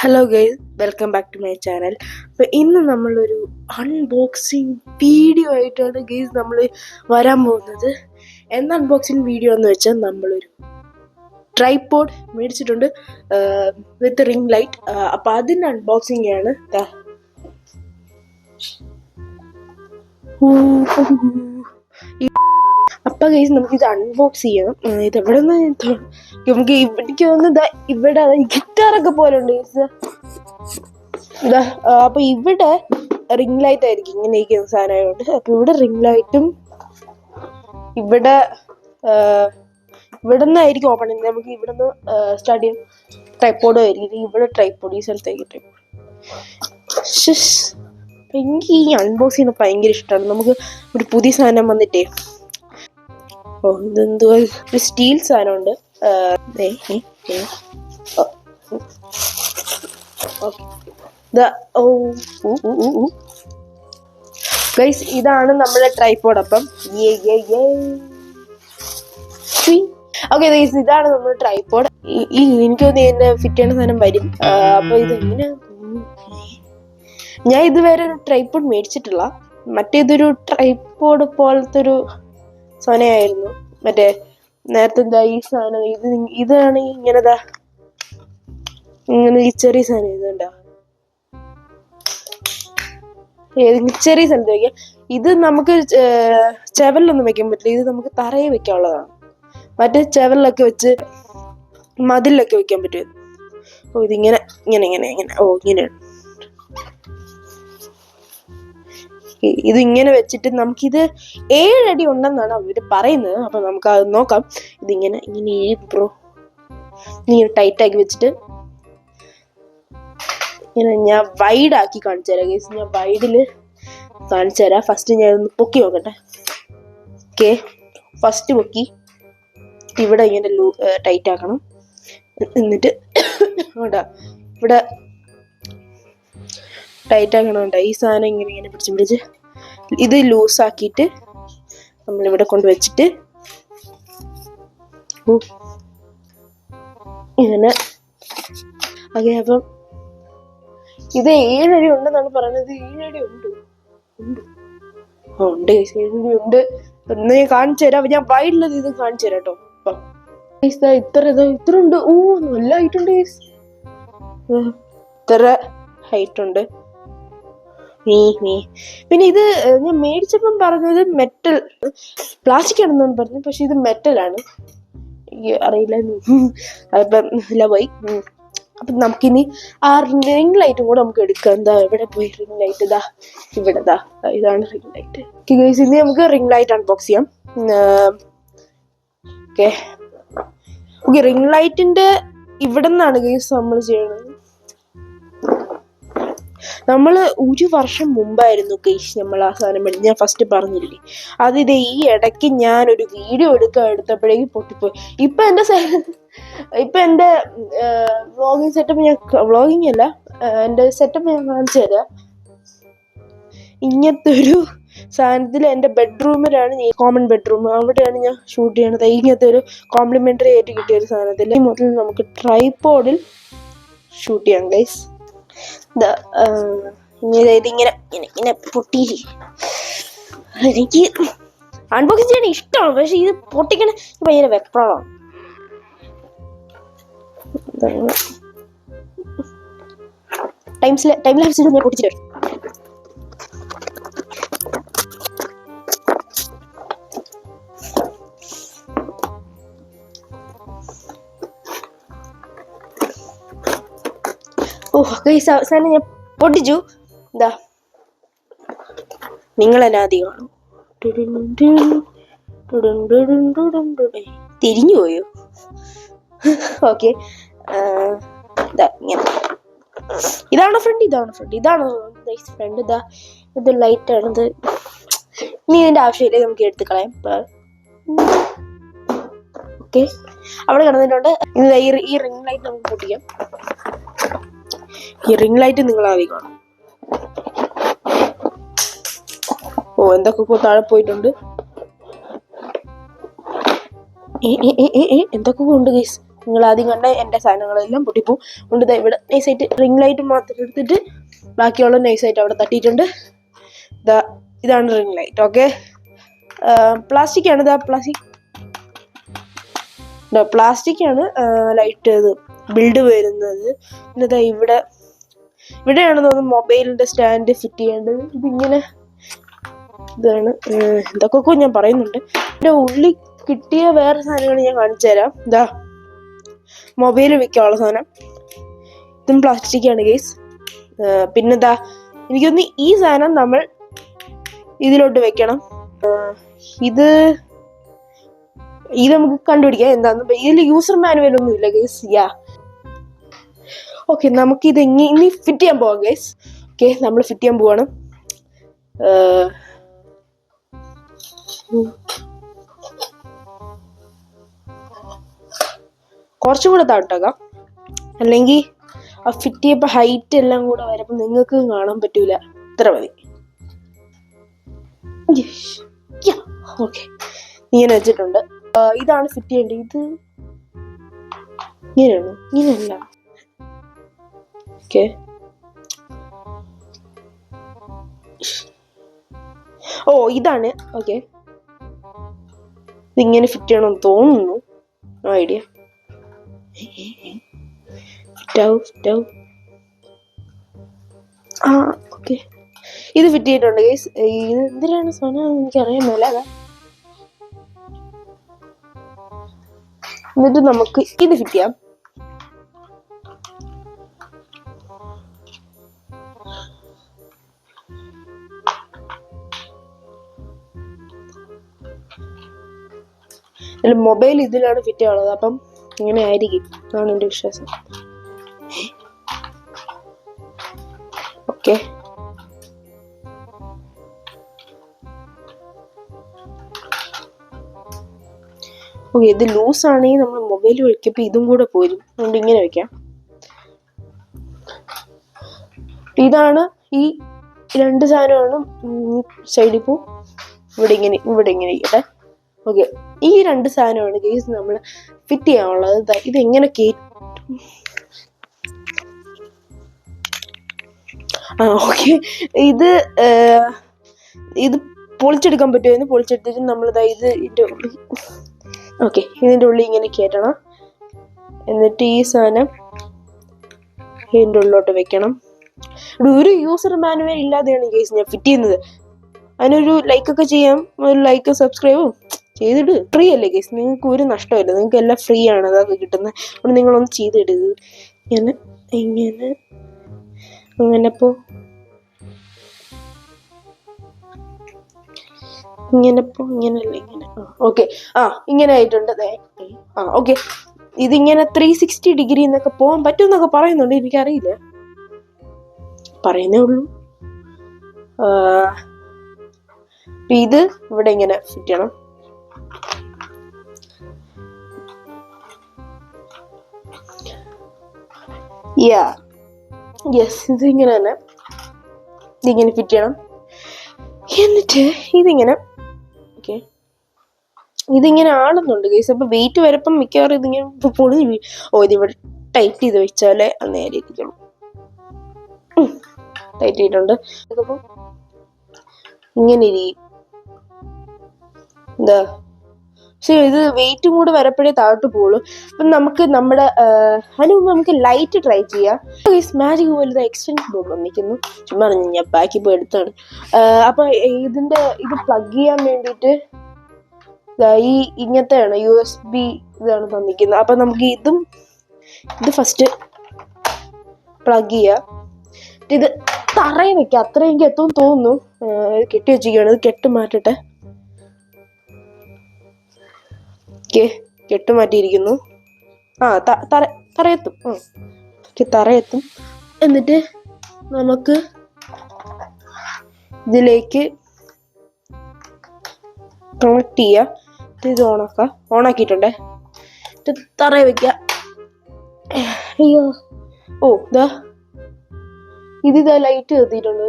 Hello guys, welcome back to my channel. അപ്പോൾ ഇന്ന് നമ്മളൊരു അൺബോക്സിങ് വീഡിയോ ആയിട്ടാണ് ഗൈസ് നമ്മൾ വരാൻ പോകുന്നത്. എന്ത് അൺബോക്സിങ് വീഡിയോ എന്ന് വെച്ചാൽ നമ്മളൊരു ട്രൈപോഡ് മേടിച്ചിട്ടുണ്ട് വിത്ത് റിംഗ് ലൈറ്റ്. അപ്പോൾ അതിൻ്റെ അൺബോക്സിങ് ആണ്. അപ്പം ഗൈസ് നമുക്കിത് അൺബോക്സ് ചെയ്യണം. ഇത് എവിടെ നിന്ന് നമുക്ക് എനിക്ക് തോന്നുന്നത് ഇവിടെ ഗിറ്റാറൊക്കെ പോലെ ഉണ്ട് ഗൈസ്. അപ്പൊ ഇവിടെ റിംഗ് ലൈറ്റ് ആയിരിക്കും ഇങ്ങനെ ഇരിക്കുന്ന സാധനമായതുകൊണ്ട്. അപ്പൊ ഇവിടെ റിംഗ് ലൈറ്റും ഇവിടെ നിന്നായിരിക്കും ഓപ്പൺ ചെയ്യുന്നത്. നമുക്ക് ഇവിടെ നിന്ന് സ്റ്റാർട്ട് ചെയ്യാം. ട്രൈപോഡും ആയിരിക്കും ഇവിടെ. ട്രൈപോഡ് ഈ സ്ഥലത്തേക്ക് ട്രൈപോഡ്. എനിക്ക് ഈ അൺബോക്സ് ചെയ്യുന്നത് ഭയങ്കര ഇഷ്ടമാണ്. നമുക്ക് ഒരു പുതിയ സാധനം വന്നിട്ടേ, ഇതെന്തുവാ, ഒരു സ്റ്റീൽ സാധനമുണ്ട്. ഗൈസ്, ഇതാണ് നമ്മുടെ ട്രൈപോഡ്. അപ്പം ഓക്കെ ഗൈസ്, ഇതാണ് നമ്മുടെ ട്രൈപോഡ്. എനിക്ക് തോന്നി ഇതിന്റെ ഫിറ്റ് ചെയ്യുന്ന സാധനം വരും. അപ്പൊ ഇതെങ്ങനെ, ഞാൻ ഇതുവരെ ഒരു ട്രൈപോഡ് മേടിച്ചിട്ടില്ല. മറ്റേതൊരു ട്രൈപോഡ് പോലത്തെ ഒരു സാധനമായിരുന്നു. മറ്റേ നേരത്തെ എന്താ ഈ സാധനം, ഇതാണ് ഇങ്ങനെതാ ഇങ്ങനെ ഈ ചെറിയ സാധനം. ഇതുണ്ടാ ചെറിയ സ്ഥലത്ത് വെക്കാം. ഇത് നമുക്ക് ചെവലിലൊന്നും വെക്കാൻ പറ്റില്ല. ഇത് നമുക്ക് തറയിൽ വെക്കാനുള്ളതാണ്. മറ്റേ ചെവലിലൊക്കെ വെച്ച് മതിലൊക്കെ വെക്കാൻ പറ്റും. ഓ, ഇതിങ്ങനെ ഇങ്ങനെ ഇങ്ങനെ ഇങ്ങനെ ഇങ്ങനെയാണ്. ഇതിങ്ങനെ വെച്ചിട്ട് നമുക്കിത് 7 അടി ഉണ്ടെന്നാണ് അവര് പറയുന്നത്. അപ്പൊ നമുക്ക് അത് നോക്കാം. ഇതിങ്ങനെ ഇങ്ങനെ ഇങ്ങനെ ടൈറ്റ് ആക്കി വെച്ചിട്ട് ഇങ്ങനെ ഞാൻ വൈഡ് ആക്കി കാണിച്ചു തരാം ഗൈസ്. ഞാൻ വൈഡില് കാണിച്ചു തരാം. ഫസ്റ്റ് ഞാൻ ഒന്ന് പൊക്കി നോക്കട്ടെ. ഓക്കെ, ഫസ്റ്റ് പൊക്കി ഇവിടെ ഇങ്ങനെ ടൈറ്റ് ആക്കണം. എന്നിട്ട് ഇവിടെ ടൈറ്റ് ആക്കണമുണ്ട്. ഈ സാധനം ഇങ്ങനെ ഇങ്ങനെ പിടിച്ച് ഇത് ലൂസാക്കിയിട്ട് നമ്മളിവിടെ കൊണ്ടുവച്ചിട്ട് ഇങ്ങനെ. ഓക്കെ, അപ്പം ഇത് 7 അടി ഉണ്ടെന്നാണ് പറയുന്നത്. 7 അടി ഉണ്ട്. 7 അടി ഉണ്ട്. ഒന്ന് ഞാൻ കാണിച്ചു തരാം. ഞാൻ വൈഡിലത് ഇത് കാണിച്ചു തരാം കേട്ടോ. ഇത്ര ഉണ്ട്. നല്ല ഹൈറ്റ് ഉണ്ട്. ഇത്ര ഹൈറ്റ് ഉണ്ട്. പിന്നെ ഇത് ഞാൻ മേടിച്ചപ്പം പറഞ്ഞത് മെറ്റൽ, പ്ലാസ്റ്റിക് ആണെന്നാണ് പറഞ്ഞത്. പക്ഷെ ഇത് മെറ്റലാണ്. അറിയില്ല, അപ്പം പോയി. അപ്പൊ നമുക്കിനി ആ റിംഗ് ലൈറ്റും കൂടെ നമുക്ക് എടുക്കാം. എന്താ ഇവിടെ പോയി റിംഗ് ലൈറ്റ്? ഇവിടെ ഇതാണ് റിംഗ് ലൈറ്റ്. ഗൈസ്, ഇനി നമുക്ക് റിംഗ് ലൈറ്റ് അൺബോക്സ് ചെയ്യാം. ഓക്കെ, റിംഗ് ലൈറ്റിന്റെ ഇവിടെ നിന്നാണ് ഗൈസ് നമ്മൾ ചെയ്യണത്. നമ്മള് 1 വർഷം മുമ്പായിരുന്നു ഗൈസ് നമ്മൾ ആ സാധനം മേടിച്ചത്. ഞാൻ ഫസ്റ്റ് പറഞ്ഞില്ലേ, ഇത് ഈ ഇടയ്ക്ക് ഞാനൊരു വീഡിയോ എടുത്തപ്പോഴേക്കും പൊട്ടിപ്പോയി. ഇപ്പൊ എന്റെ വ്ളോഗിങ് സെറ്റപ്പ് വ്ളോഗിങ് അല്ല, എന്റെ സെറ്റപ്പ് ഞാൻ കാണിച്ചു തരാം. ഇങ്ങനത്തെ ഒരു സാധനത്തിൽ എന്റെ ബെഡ്റൂമിലാണ്, കോമൺ ബെഡ്റൂം, അവിടെയാണ് ഞാൻ ഷൂട്ട് ചെയ്യണത്. ഇങ്ങനത്തെ ഒരു കോംപ്ലിമെന്ററി ആയിട്ട് കിട്ടിയ ഒരു സാധനത്തിൽ മുതൽ നമുക്ക് ട്രൈപോഡിൽ ഷൂട്ട് ചെയ്യാം ഗൈസ്. ഇതിങ്ങനെ ഇങ്ങനെ പൊട്ടിയില്ലേ. എനിക്ക് അൺബോക്സിങ് ചെയ്യാൻ ഇഷ്ടമാണ്, പക്ഷെ ഇത് പൊട്ടിക്കണ ഭയങ്കര വെപ്രാളമാണ്. ടൈം ലാപ്സിൽ ഞാൻ പൊട്ടിച്ചിട്ട് വരും. അവസാനം ഞാൻ പൊട്ടിച്ചു. നിങ്ങളെന്നെ ആദ്യം കാണും. തിരിഞ്ഞു പോയോ? ഓക്കെ, ഇതാണ് ഫ്രണ്ട്. ഇത് ലൈറ്റ് ആണിത്. ഇനി ഇതിന്റെ ആവശ്യമില്ല, നമുക്ക് എടുത്ത് കളയാം. ഓക്കെ, അവിടെ കിടന്നിട്ടുണ്ട്. ഈ റിംഗ് ലൈറ്റ് നമുക്ക് പൊട്ടിക്കാം. ഈ റിംഗ് ലൈറ്റ് നിങ്ങൾ ആദ്യം കാണും. എന്തൊക്കെ താഴെ പോയിട്ടുണ്ട്. എന്തൊക്കെ ഉണ്ട് ഗൈസ്. നിങ്ങൾ ആദ്യം കണ്ട എൻ്റെ സാധനങ്ങളെല്ലാം പൊട്ടിപ്പോവും. കൊണ്ട് ഇവിടെ നൈസായിട്ട് റിംഗ് ലൈറ്റ് മാത്രം എടുത്തിട്ട് ബാക്കിയുള്ള നൈസായിട്ട് അവിടെ തട്ടിയിട്ടുണ്ട്. ഇതാണ് റിംഗ് ലൈറ്റ്. ഓക്കെ, പ്ലാസ്റ്റിക് ആണ്. പ്ലാസ്റ്റിക് ആണ് ലൈറ്റ് ഇത് ബിൽഡ് വരുന്നത്. പിന്നെ ഇവിടെയാണ് തോന്നുന്നു മൊബൈലിന്റെ സ്റ്റാൻഡ് ഫിറ്റ് ചെയ്യേണ്ടത്. ഇതിങ്ങനെ ഇതാണ്. ഇതൊക്കെ ഞാൻ പറയുന്നുണ്ട്. ഇതിന്റെ ഉള്ളിൽ കിട്ടിയ വേറെ സാധനങ്ങൾ ഞാൻ കാണിച്ചു തരാം. മൊബൈൽ വെക്കാനുള്ള സാധനം. ഇതും പ്ലാസ്റ്റിക് ആണ് ഗൈസ്. പിന്നെന്താ, എനിക്കൊന്ന് ഈ സാധനം നമ്മൾ ഇതിലോട്ട് വെക്കണം. ഇത് നമുക്ക് കണ്ടുപിടിക്കാം എന്താന്ന്. ഇതിൽ യൂസർ മാനുവൽ ഒന്നും ഇല്ല ഗൈസ്. ഓക്കെ, നമുക്കിത് ഇനി ഫിറ്റ് ചെയ്യാൻ പോവാം ഗൈസ്. ഓക്കെ, നമ്മൾ ഫിറ്റ് ചെയ്യാൻ പോവാണ്. കുറച്ചും കൂടെ താഴ്ത്താക്കാം, അല്ലെങ്കിൽ ആ ഫിറ്റ് ചെയ്യപ്പോൾ ഹൈറ്റ് എല്ലാം കൂടെ വരുമ്പോൾ നിങ്ങൾക്ക് കാണാൻ പറ്റൂല. ഇത്ര മതി. ഓക്കെ, ഇങ്ങനെ വെച്ചിട്ടുണ്ട്. ഇതാണ് ഫിറ്റ് ചെയ്യേണ്ടത്. ഇത് ഇങ്ങനെയാണോ? ഇങ്ങനെയല്ല. ഓക്കെ, ഇതാണ്. ഓക്കെ, ഇതിങ്ങനെ ഫിറ്റ് ചെയ്യണമെന്ന് തോന്നുന്നു. ഐഡിയ ഓക്കെ, ഇത് ഫിറ്റ് ചെയ്തിട്ടുണ്ട് ഗൈസ്. ഇത് എന്തിനാണ് സാധനം എനിക്കറിയാൻ മേല. എന്നിട്ട് നമുക്ക് ഇത് ഫിറ്റ് ചെയ്യാം. മൊബൈൽ ഇതിലാണ് ഫിറ്റ് ചെയ്യുള്ളത്. അപ്പം ഇങ്ങനെ ആയിരിക്കും എന്നാണ് എൻ്റെ വിശ്വാസം. ഓക്കെ, ഇത് ലൂസ് ആണെങ്കിൽ നമ്മൾ മൊബൈൽ വെക്കുമ്പോൾ ഇതും കൂടെ പോരും. അതുകൊണ്ട് ഇങ്ങനെ വെക്കാം. ഇതാണ് ഈ രണ്ട് സാധനമാണ് സൈഡിൽ പോ. ഇവിടെ ഇങ്ങനെ ഇരിക്കട്ടെ. ഓക്കെ, ഈ രണ്ട് സാധനമാണ് ഗൈസ് നമ്മൾ ഫിറ്റ് ചെയ്യാനുള്ളത്. ഇതെങ്ങനെ ഓക്കെ, ഇത് പൊളിച്ചെടുക്കാൻ പറ്റുമെന്ന് പൊളിച്ചെടുത്തിട്ട് നമ്മൾ ഇതിൻ്റെ ഉള്ളിൽ ഇതിൻ്റെ ഉള്ളിൽ ഇങ്ങനെ കയറ്റണം. എന്നിട്ട് ഈ സാധനം ഇതിൻ്റെ ഉള്ളിലോട്ട് വെക്കണം. ഒരു യൂസർ മാനുവൽ ഇല്ലാതെയാണ് ഗൈസ് ഞാൻ ഫിറ്റ് ചെയ്യുന്നത്. അതിനൊരു ലൈക്കൊക്കെ ചെയ്യാം. ഒരു ലൈക്ക് സബ്സ്ക്രൈബും ചെയ്തിട്ട് ഫ്രീ അല്ലേ ഗൈസ്. നിങ്ങൾക്ക് ഒരു നഷ്ടമില്ല, നിങ്ങൾക്ക് എല്ലാം ഫ്രീ ആണ് അതൊക്കെ കിട്ടുന്നത്. അതുകൊണ്ട് നിങ്ങളൊന്ന് ചെയ്തിടുക. ഇങ്ങനെ ഓക്കെ, ഇങ്ങനെ ആയിട്ടുണ്ട്. ഓക്കെ, ഇതിങ്ങനെ 360 ഡിഗ്രി എന്നൊക്കെ പോകാൻ പറ്റും എന്നൊക്കെ പറയുന്നുണ്ട്. എനിക്കറിയില്ല, പറയുന്നേ ഉള്ളൂ. ഇത് ഇവിടെ ഇങ്ങനെ ഫിറ്റ് ചെയ്യണം. ഇതിങ്ങനെ തന്നെ ഇതിങ്ങനെ ഫിറ്റ് ചെയ്യണം. എന്നിട്ട് ഇതിങ്ങനെ ഇതിങ്ങനെ ആളുന്നുണ്ട് ഗൈസ്. അപ്പൊ വെയിറ്റ് വരപ്പം മിക്കവാറും ഇതിങ്ങനെ പൊളിഞ്ഞു. ഇതിവിടെ ടൈറ്റ് ചെയ്ത് വെച്ചാലേ നേരെ ഇരിക്കുള്ളൂ. ടൈറ്റ് ചെയ്തിട്ടുണ്ട്. ഇങ്ങനെ ഇരിക്കും. പക്ഷെ ഇത് വെയിറ്റും കൂടെ വരപ്പോഴേ താഴോട്ട് പോകുള്ളൂ. അപ്പം നമുക്ക് അതിന് മുമ്പ് നമുക്ക് ലൈറ്റ് ട്രൈ ചെയ്യാം. മാജിക് പോലത്തെ എക്സ്റ്റൻഷൻ ബോർഡ് വന്നിരിക്കുന്നു. ചുമ്മാ ഞാൻ ബാക്കി പോയി എടുത്താണ്. അപ്പൊ ഇത് പ്ലഗ് ചെയ്യാൻ വേണ്ടിയിട്ട് ഇങ്ങനത്തെയാണ് USB ഇതാണ് തന്നിരിക്കുന്നത്. അപ്പൊ നമുക്ക് ഇത് ഫസ്റ്റ് പ്ലഗ് ചെയ്യാം. ഇത് തറയിൽ വെക്കാം. അത്ര എനിക്ക് എത്തും തോന്നുന്നു. കെട്ടി വെച്ചിരിക്കുകയാണ്. ഇത് കെട്ട് മാറ്റട്ടെ. കെട്ട് മാറ്റിയിരിക്കുന്നു. തറയെത്തും. തറയെത്തും. എന്നിട്ട് നമുക്ക് ഇതിലേക്ക് കണക്ട് ചെയ്യാം. ഇത് ഓണാക്കിയിട്ടുണ്ടേ. ഇത് തറയെ വെക്കാം. അയ്യോ, ഇതാ ലൈറ്റ് കത്തിയിട്ടുണ്ട്.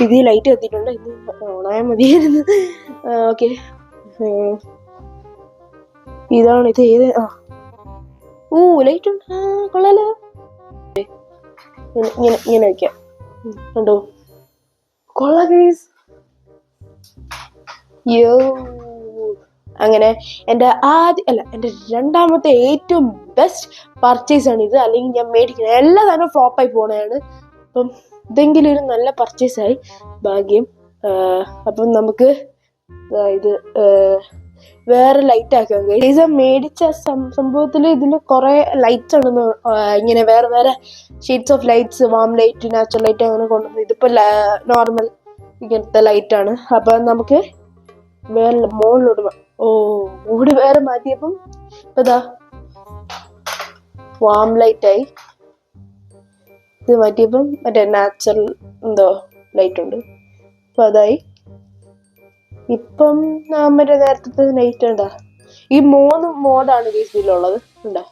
ഇത് ലൈറ്റ് കത്തിയിട്ടുണ്ട്. ഇത് ഓണായാൽ മതിയായിരുന്നു. ഓക്കെ, ഇതാണ് ഇത്. ലൈറ്റ് ഉണ്ട്. കൊള്ളാലോ. ഇങ്ങനെ വെക്കാം. കണ്ടോ, കൊള്ളാം ഗൈസ്. യോ, അങ്ങനെ എൻ്റെ രണ്ടാമത്തെ ഏറ്റവും ബെസ്റ്റ് പർച്ചേസ് ആണ് ഇത്. അല്ലെങ്കിൽ ഞാൻ മേടിക്കുന്നത് എല്ലാ സാധനവും ഫ്ലോപ്പായി പോണതാണ്. അപ്പം ഇതെങ്കിലും ഒരു നല്ല പർച്ചേസായി, ഭാഗ്യം. അപ്പം നമുക്ക് ഇത് വേറെ ലൈറ്റ് ആക്കാം. ഇത് മേടിച്ച സംഭവത്തിൽ ഇതിൽ കുറെ ലൈറ്റ്സ് ഉണ്ടെന്ന്, ഇങ്ങനെ വേറെ വേറെ shades of lights, warm light, natural light അങ്ങനെ കൊണ്ടുവന്നു. ഇതിപ്പോ നോർമൽ ഇങ്ങനത്തെ ലൈറ്റ് ആണ്. അപ്പൊ നമുക്ക് വേറെ മോളിലോട്ട് മൂഡ് വേറെ മാറ്റിയപ്പം ഇതാ വാം ലൈറ്റ് ആയി. ഇത് മാറ്റിയപ്പം മറ്റേ നാച്ചുറൽ എന്തോ ലൈറ്റ് ഉണ്ട്. അപ്പൊ അതായി. ഇപ്പം മറ്റേ നേരത്തെ ലൈറ്റ് ഉണ്ടാ. ഈ 3 മോഡാണ് ഇതിലുള്ളത്. ഉണ്ടോ?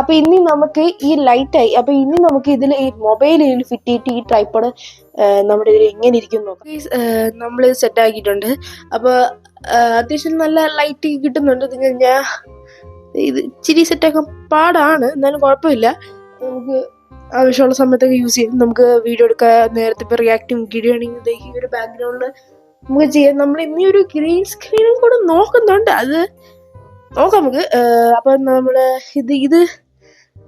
അപ്പൊ ഇനി നമുക്ക് ഈ ലൈറ്റ് ആയി. അപ്പൊ ഇനി നമുക്ക് ഇതിൽ ഈ മൊബൈലിൽ ഫിറ്റ് ചെയ്തിട്ട് ഈ ട്രൈപ്പോഡ് നമ്മുടെ ഇതിൽ എങ്ങനെ ഇരിക്കും നോക്കാം. നമ്മൾ സെറ്റ് ആക്കിയിട്ടുണ്ട്. അപ്പൊ അത്യാവശ്യം നല്ല ലൈറ്റ് കിട്ടുന്നുണ്ട്. ഞാൻ ഇത് ഇച്ചിരി സെറ്റാക്കാൻ പാടാണ്, എന്നാലും കുഴപ്പമില്ല. നമുക്ക് ആവശ്യമുള്ള സമയത്തൊക്കെ യൂസ് ചെയ്യും. നമുക്ക് വീഡിയോ എടുക്കാൻ നേരത്തെ ഇപ്പൊ റിയാക്ടിങ് വീഡിയോ ആണെങ്കിൽ ഈ ഒരു ബാക്ക്ഗ്രൗണ്ടിൽ നമുക്ക് ചെയ്യാം. നമ്മൾ ഇനി ഒരു ഗ്രീൻ സ്ക്രീനും കൂടെ നോക്കുന്നുണ്ട്, അത് നോക്കാം നമുക്ക്. അപ്പൊ നമ്മള് ഇത്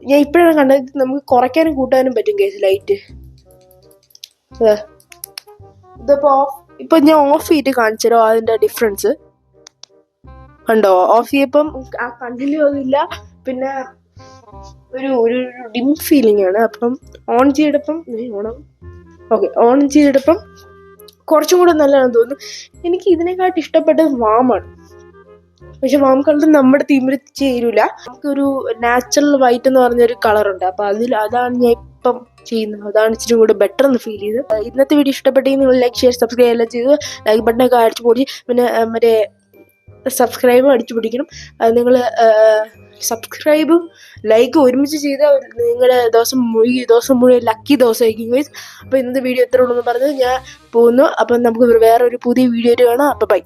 ഞാൻ ഇപ്പോഴാണ് കണ്ടത്. നമുക്ക് കുറയ്ക്കാനും കൂട്ടാനും പറ്റും കേസ് ലൈറ്റ്. ഇപ്പൊ ഞാൻ ഓഫ് ചെയ്തിട്ട് കാണിച്ചോ അതിന്റെ ഡിഫറൻസ് കണ്ടോ. ഓഫ് ചെയ്യപ്പം ആ കണ്ടിന്യൂ ഒന്നുമില്ല, പിന്നെ ഒരു ഡിം ഫീലിംഗ് ആണ്. അപ്പം ഓൺ ചെയ്തപ്പം ഓൺ ചെയ്തപ്പം കുറച്ചും കൂടെ നല്ലതാണെന്ന് തോന്നുന്നു. എനിക്ക് ഇതിനെക്കാട്ടി ഇഷ്ടപ്പെട്ടത് വാമാണ്. പക്ഷെ വാം കളർ നമ്മുടെ തീമിൽ ചേരൂല. നമുക്കൊരു നാച്ചുറൽ വൈറ്റ് എന്ന് പറഞ്ഞൊരു കളറുണ്ട്. അപ്പൊ അതാണ് ഞാൻ ഇപ്പം ചെയ്യുന്നത്. അതാണ് ഇച്ചിരി കൂടെ ബെറ്റർ എന്ന് ഫീൽ ചെയ്ത്. ഇന്നത്തെ വീഡിയോ ഇഷ്ടപ്പെട്ടെങ്കിൽ നിങ്ങൾ ലൈക്ക്, ഷെയർ, സബ്സ്ക്രൈബ് എല്ലാം ചെയ്ത് ലൈക്ക് ബട്ടണൊക്കെ അടിച്ചു പൊടി. പിന്നെ മറ്റേ സബ്സ്ക്രൈബും അടിച്ചു പിടിക്കണം. നിങ്ങൾ സബ്സ്ക്രൈബും ലൈക്കും ഒരുമിച്ച് ചെയ്താൽ നിങ്ങളുടെ ദിവസം മുഴുവൻ ലക്കി ദിവസമായിരിക്കും ഗൈസ്. അപ്പോൾ ഇന്നത്തെ വീഡിയോ എത്ര ഉള്ളതെന്ന് പറഞ്ഞ് ഞാൻ പോകുന്നു. അപ്പം നമുക്ക് വേറെ ഒരു പുതിയ വീഡിയോ കാണാം. അപ്പം ബൈ.